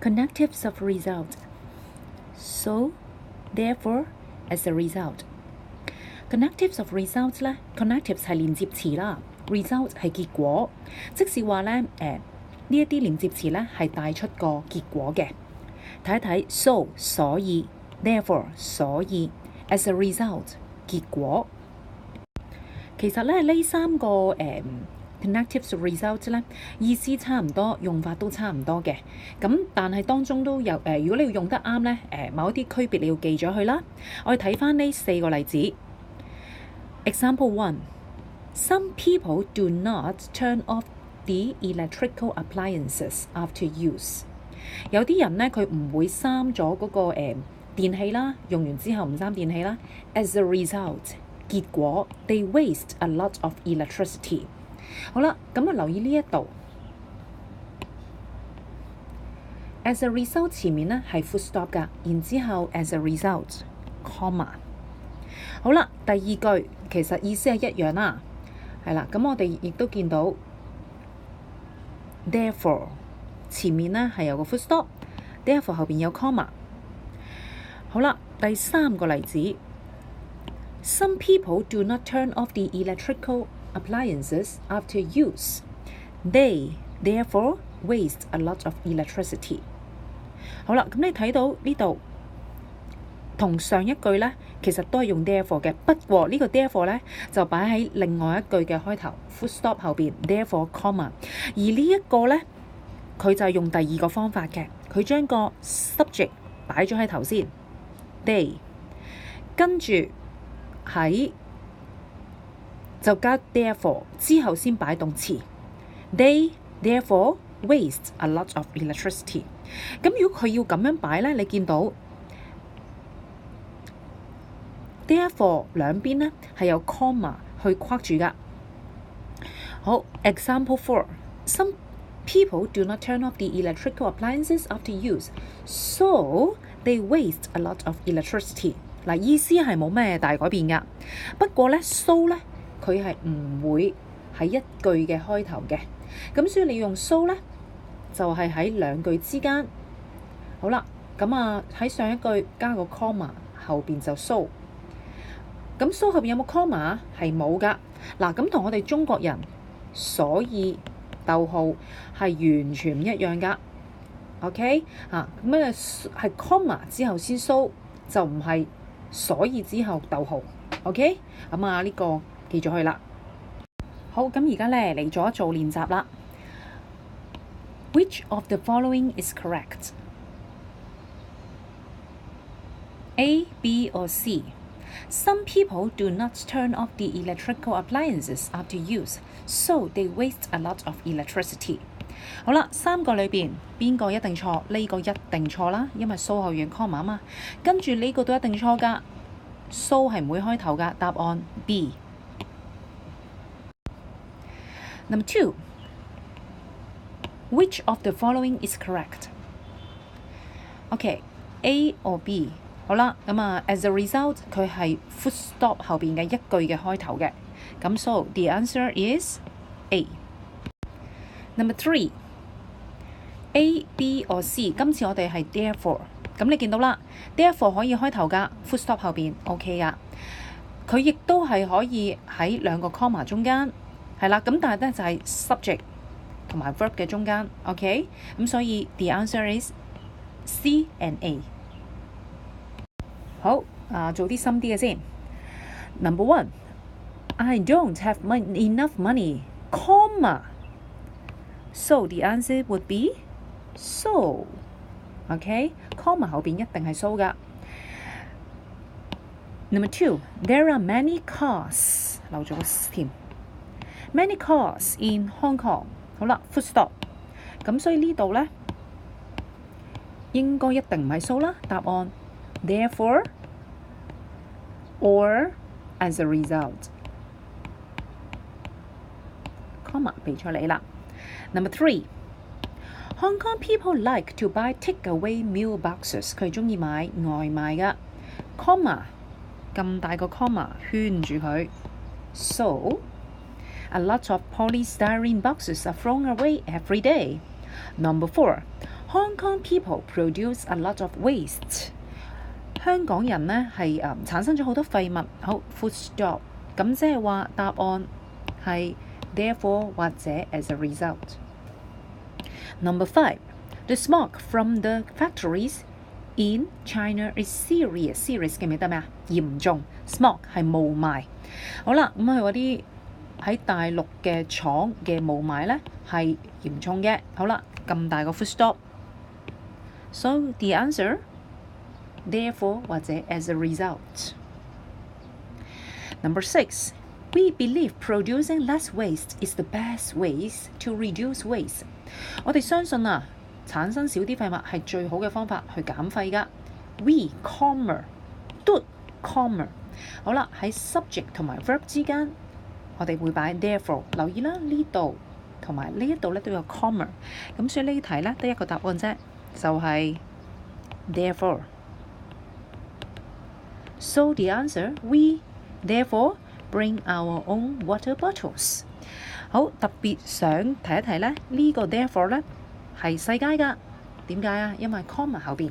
Connectives of result. So, therefore, as a result. Connectives of results 咧 ，connectives 係連接詞啦 ，result 係結果，即是話咧呢一啲連接詞咧係帶出個結果嘅。睇一睇 so 所以 therefore 所以 as a result 結果。其實咧呢三個connectives of results 咧意思差唔多，用法都差唔多嘅。咁但係當中都有如果你要用得啱咧某一啲區別你要記咗佢啦。我哋睇翻呢4個例子。Example 1. Some people do not turn off the electrical appliances after use. 有啲人咧佢唔會閂咗嗰個電器啦，用完之後唔閂電器啦。As a result， 結果 they waste a lot of electricity。好啦，咁啊留意呢一度。As a result 前面咧係 full stop 㗎，然之後 as a result comma。好啦，第二句其實意思係一樣啦，係啦，咁我哋亦都見到 therefore 前面咧係有個 full stop，therefore 後邊有 comma。好啦，第三個例子 ，Some people do not turn off the electrical appliances after use. They therefore waste a lot of electricity. 好啦，咁你睇到呢度。同上一句咧，其實都係用 therefore 嘅，不過呢個 therefore 咧就擺喺另外一句嘅開頭 full stop 後邊 therefore comma， 而呢一個咧佢就係用第二個方法嘅，佢將個 subject 擺咗喺頭先 they， 跟住喺就加 therefore 之後先擺動詞 they therefore waste a lot of electricity。咁如果佢要咁樣擺咧，你見到therefore 兩邊咧係有 comma 去框住㗎。好 ，example 4. Some people do not turn off the electrical appliances after use, so they waste a lot of electricity。嗱，意思係冇咩大改變㗎。不過咧 ，so 咧佢係唔會喺一句嘅開頭嘅，咁所以你用 so 咧就係喺兩句之間。好啦，咁啊喺上一句加個 comma， 後邊就 so。咁 so 後邊有冇 comma？ 係冇㗎。嗱，咁同我哋中國人所以逗號係完全唔一樣㗎。OK 咁咧係 comma 之後先 so， 就唔係所以之後逗號。OK 咁啊呢個記咗去啦。好，咁而家咧嚟做一做練習啦。Which of the following is correct? A, B or C?Some people do not turn off the electrical appliances after use, so they waste a lot of electricity. 好啦，三個裏邊邊個一定錯？呢個一定錯啦，因為 so 後面 comma 啊嘛。跟住呢個都一定錯㗎 ，so 係唔會開頭㗎。答案 B。Number 2. Which of the following is correct? Okay, A or B?好啦，咁啊 ，as a result 佢係 full stop 後邊嘅一句嘅開頭嘅，咁 so the answer is A。Number 3. A, B or C， 今次我哋係 therefore， 咁你見到啦 ，therefore 可以開頭㗎 ，full stop 後邊 OK 㗎，佢亦都係可以喺兩個 comma 中間，係啦，咁但係咧就係 subject 同埋 verb 嘅中間 ，OK， 咁所以 the answer is C and A。好做啲深啲嘅先。Number 1. I don't have enough money, comma. So the answer would be so. OK, comma 後邊一定係 so 㗎。Number 2. There are many cars. 漏咗個添。Many cars in Hong Kong. 好啦 ，full stop。咁所以呢度咧應該一定唔係 so 啦。答案。Therefore, or as a result, comma 俾咗你啦。Number 3. Hong Kong people like to buy takeaway meal boxes。佢中意買外賣㗎。comma 咁大個 comma 圈住佢。So, a lot of polystyrene boxes are thrown away every day. Number 4. Hong Kong people produce a lot of waste。香港人呢係產生咗好多廢物。好 ，full stop。咁即係話答案係 therefore 或者 as a result。Number 5. The smoke from the factories in China is serious。serious 記唔記得咩啊？嚴重。smoke 係霧霾。好啦，咁佢嗰啲喺大陸嘅廠嘅霧霾呢係嚴重嘅。好啦，咁大個 full stop。So the answer therefore 或者 as a result。Number 6. We believe producing less waste is the best ways to reduce waste。我哋相信啊，產生少啲廢物係最好嘅方法去減廢㗎。We comma do comma。好啦，喺 subject 同埋 verb 之間，我哋會擺 therefore。留意啦，呢度同埋呢一度咧都有 comma。咁所以呢題咧得一個答案啫，就係 therefore。So the answer we therefore bring our own water bottles。好，特別想提一提咧，呢個 therefore 咧係細楷㗎。點解啊？因為 comma 後邊